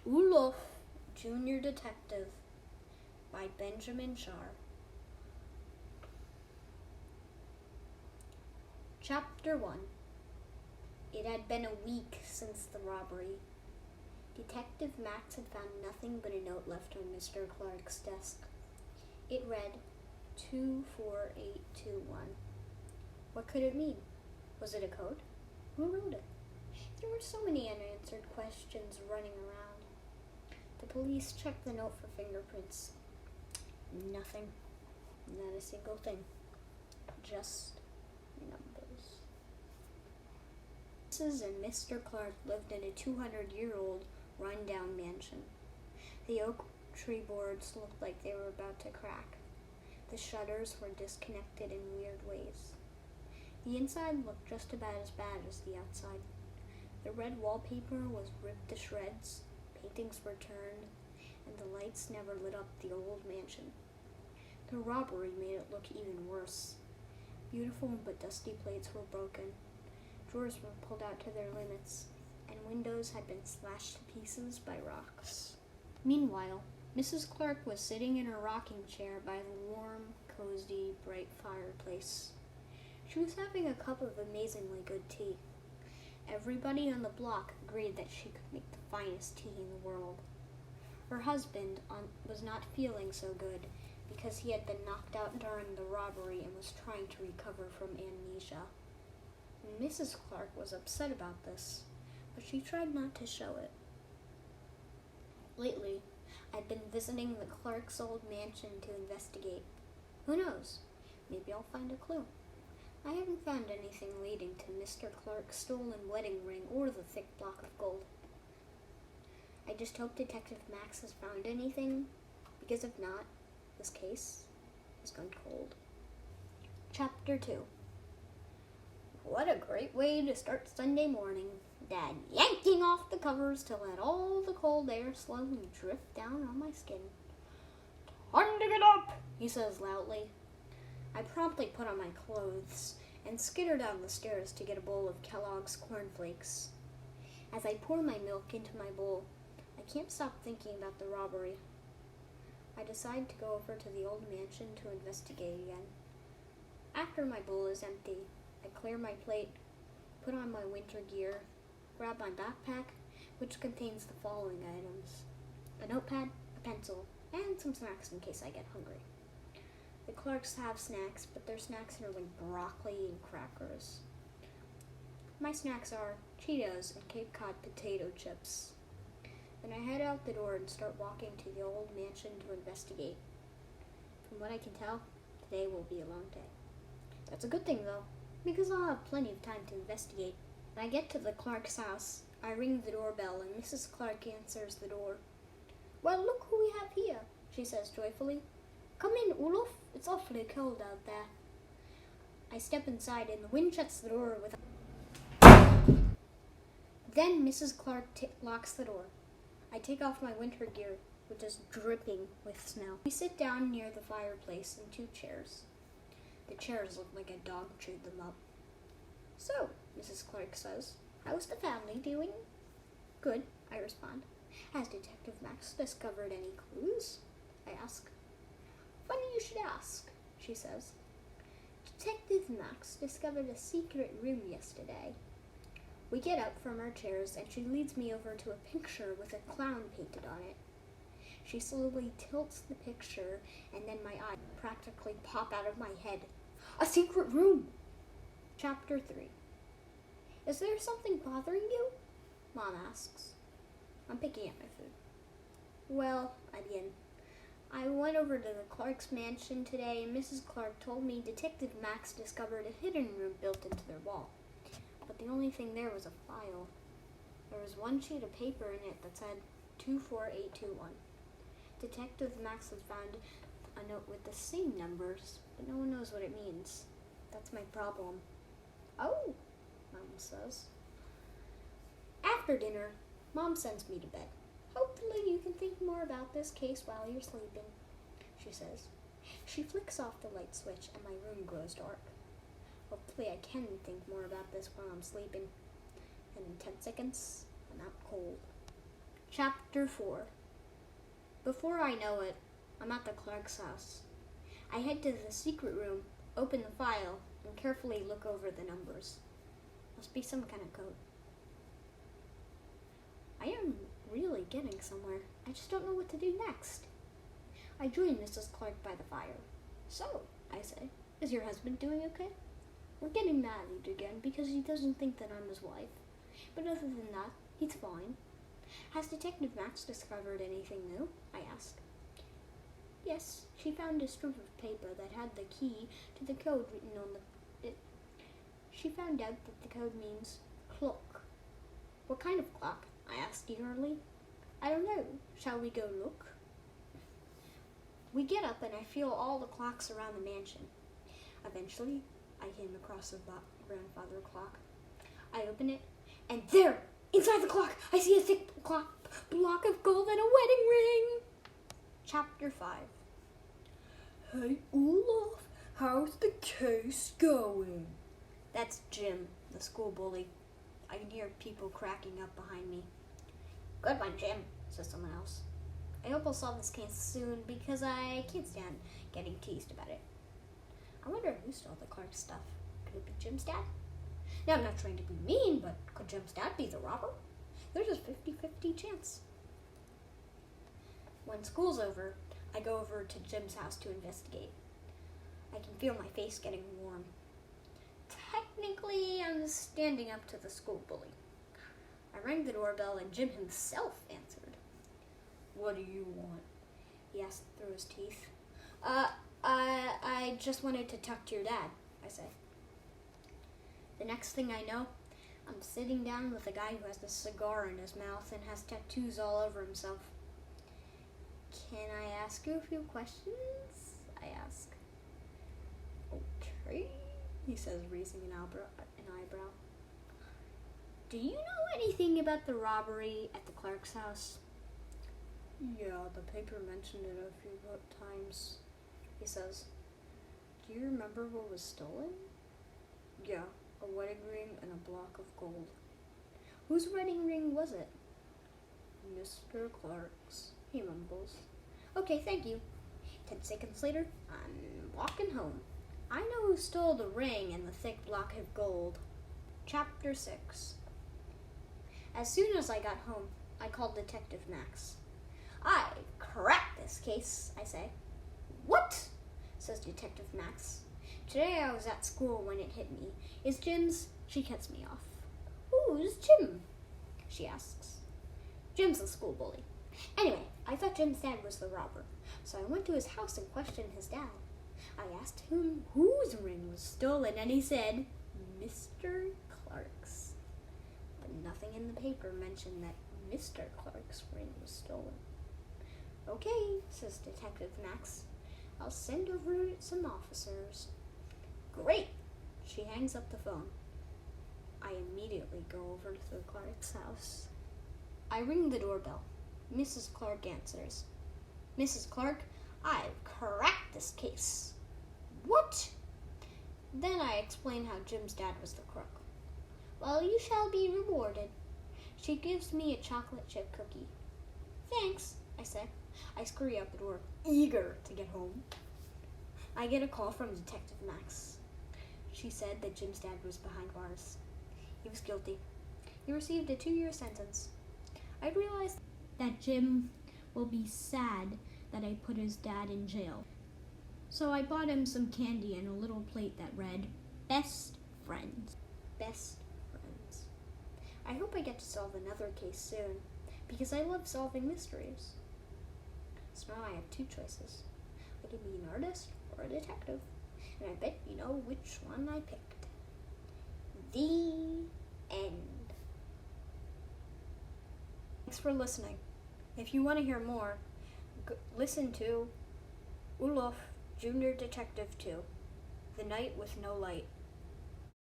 Olof, Junior Detective by Benjamin Shar. Chapter 1. It had been a week since the robbery. Detective Max had found nothing but a note left on Mr. Clark's desk. It read, 24821. What could it mean? Was it a code? Who wrote it? There were so many unanswered questions running around. The police checked the note for fingerprints. Nothing. Not a single thing. Just numbers. Mrs. and Mr. Clark lived in a 200-year-old run-down mansion. The oak tree boards looked like they were about to crack. The shutters were disconnected in weird ways. The inside looked just about as bad as the outside. The red wallpaper was ripped to shreds, paintings were turned, and the lights never lit up the old mansion. The robbery made it look even worse. Beautiful but dusty plates were broken. Drawers were pulled out to their limits, and windows had been slashed to pieces by rocks. Meanwhile, Mrs. Clark was sitting in her rocking chair by the warm, cozy, bright fireplace. She was having a cup of amazingly good tea. Everybody on the block agreed that she could make the finest tea in the world. Her husband was not feeling so good because he had been knocked out during the robbery and was trying to recover from amnesia. Mrs. Clark was upset about this, but she tried not to show it. Lately, I'd been visiting the Clark's old mansion to investigate. Who knows? Maybe I'll find a clue. I haven't found anything leading to Mr. Clark's stolen wedding ring or the thick block of gold. I just hope Detective Max has found anything, because if not, this case has gone cold. Chapter 2. What a great way to start Sunday morning. Dad yanking off the covers to let all the cold air slowly drift down on my skin. Time to get up, he says loudly. I promptly put on my clothes and skitter down the stairs to get a bowl of Kellogg's cornflakes. As I pour my milk into my bowl, I can't stop thinking about the robbery. I decide to go over to the old mansion to investigate again. After my bowl is empty, I clear my plate, put on my winter gear, grab my backpack, which contains the following items: a notepad, a pencil, and some snacks in case I get hungry. The Clarks have snacks, but their snacks are like broccoli and crackers. My snacks are Cheetos and Cape Cod potato chips. Then I head out the door and start walking to the old mansion to investigate. From what I can tell, today will be a long day. That's a good thing, though, because I'll have plenty of time to investigate. When I get to the Clark's house, I ring the doorbell and Mrs. Clark answers the door. Well, look who we have here, she says joyfully. Come in, Olof. It's awfully cold out there. I step inside and the wind shuts the door with Then Mrs. Clark locks the door. I take off my winter gear, which is dripping with snow. We sit down near the fireplace in 2 chairs. The chairs look like a dog chewed them up. So, Mrs. Clark says, how's the family doing? Good, I respond. Has Detective Max discovered any clues? I ask. Funny you should ask, she says. Detective Max discovered a secret room yesterday. We get up from our chairs and she leads me over to a picture with a clown painted on it. She slowly tilts the picture and then my eyes practically pop out of my head. A secret room! Chapter 3. Is there something bothering you? Mom asks. I'm picking up my food. Well, I begin. I went over to the Clark's mansion today and Mrs. Clark told me Detective Max discovered a hidden room built into their wall. But the only thing there was a file. There was 1 sheet of paper in it that said 24821. Detective Max has found a note with the same numbers, but no one knows what it means. That's my problem. Oh, Mom says. After dinner, Mom sends me to bed. Hopefully you can think more about this case while you're sleeping, she says. She flicks off the light switch and my room grows dark. Hopefully I can think more about this while I'm sleeping. And in 10 seconds, I'm out cold. Chapter 4. Before I know it, I'm at the Clark's house. I head to the secret room, open the file, and carefully look over the numbers. Must be some kind of code. I am really getting somewhere. I just don't know what to do next. I join Mrs. Clark by the fire. So, I say, is your husband doing okay? We're getting married again because he doesn't think that I'm his wife. But other than that, he's fine. Has Detective Max discovered anything new? I ask. Yes, she found a strip of paper that had the key to the code written on it. She found out that the code means clock. What kind of clock? I asked eagerly. I don't know. Shall we go look? We get up and I feel all the clocks around the mansion. Eventually, I came across a grandfather clock. I open it, and there, inside the clock, I see a thick block of gold and a wedding ring. Chapter 5. Hey, Olof, how's the case going? That's Jim, the school bully. I can hear people cracking up behind me. Good one, Jim, says someone else. I hope I'll solve this case soon because I can't stand getting teased about it. I wonder who stole the Clark stuff. Could it be Jim's dad? Now, I'm not trying to be mean, but could Jim's dad be the robber? There's a 50-50 chance. When school's over, I go over to Jim's house to investigate. I can feel my face getting warm. Technically, I'm standing up to the school bully. I rang the doorbell and Jim himself answered. What do you want? He asked through his teeth. I just wanted to talk to your dad, I say. The next thing I know, I'm sitting down with a guy who has a cigar in his mouth and has tattoos all over himself. Can I ask you a few questions? I ask. Okay, he says, raising an eyebrow. Do you know anything about the robbery at the Clark's house? Yeah, the paper mentioned it a few times, he says. Do you remember what was stolen? Yeah, a wedding ring and a block of gold. Whose wedding ring was it? Mr. Clark's, he mumbles. Okay, thank you. 10 seconds later, I'm walking home. I know who stole the ring and the thick block of gold. Chapter 6. As soon as I got home, I called Detective Max. I've cracked this case, I say. What? Says Detective Max. Today I was at school when it hit me. Is Jim's? She cuts me off. Who's Jim? She asks. Jim's the school bully. Anyway, I thought Jim's dad was the robber, so I went to his house and questioned his dad. I asked him whose ring was stolen, and he said, Mr. Clark's. But nothing in the paper mentioned that Mr. Clark's ring was stolen. Okay, says Detective Max. I'll send over some officers. Great! She hangs up the phone. I immediately go over to the Clark's house. I ring the doorbell. Mrs. Clark answers. Mrs. Clark, I've cracked this case. What? Then I explain how Jim's dad was the crook. Well, you shall be rewarded. She gives me a chocolate chip cookie. Thanks, I say. I scurry out the door, eager to get home. I get a call from Detective Max. She said that Jim's dad was behind bars. He was guilty. He received a 2-year sentence. I realized that Jim will be sad that I put his dad in jail. So I bought him some candy and a little plate that read, Best Friends. Best Friends. I hope I get to solve another case soon, because I love solving mysteries. So now I have 2 choices. I can be an artist or a detective, and I bet you know which one I picked. The end. Thanks for listening. If you want to hear more, listen to Olof, Junior Detective 2, The Night with No Light.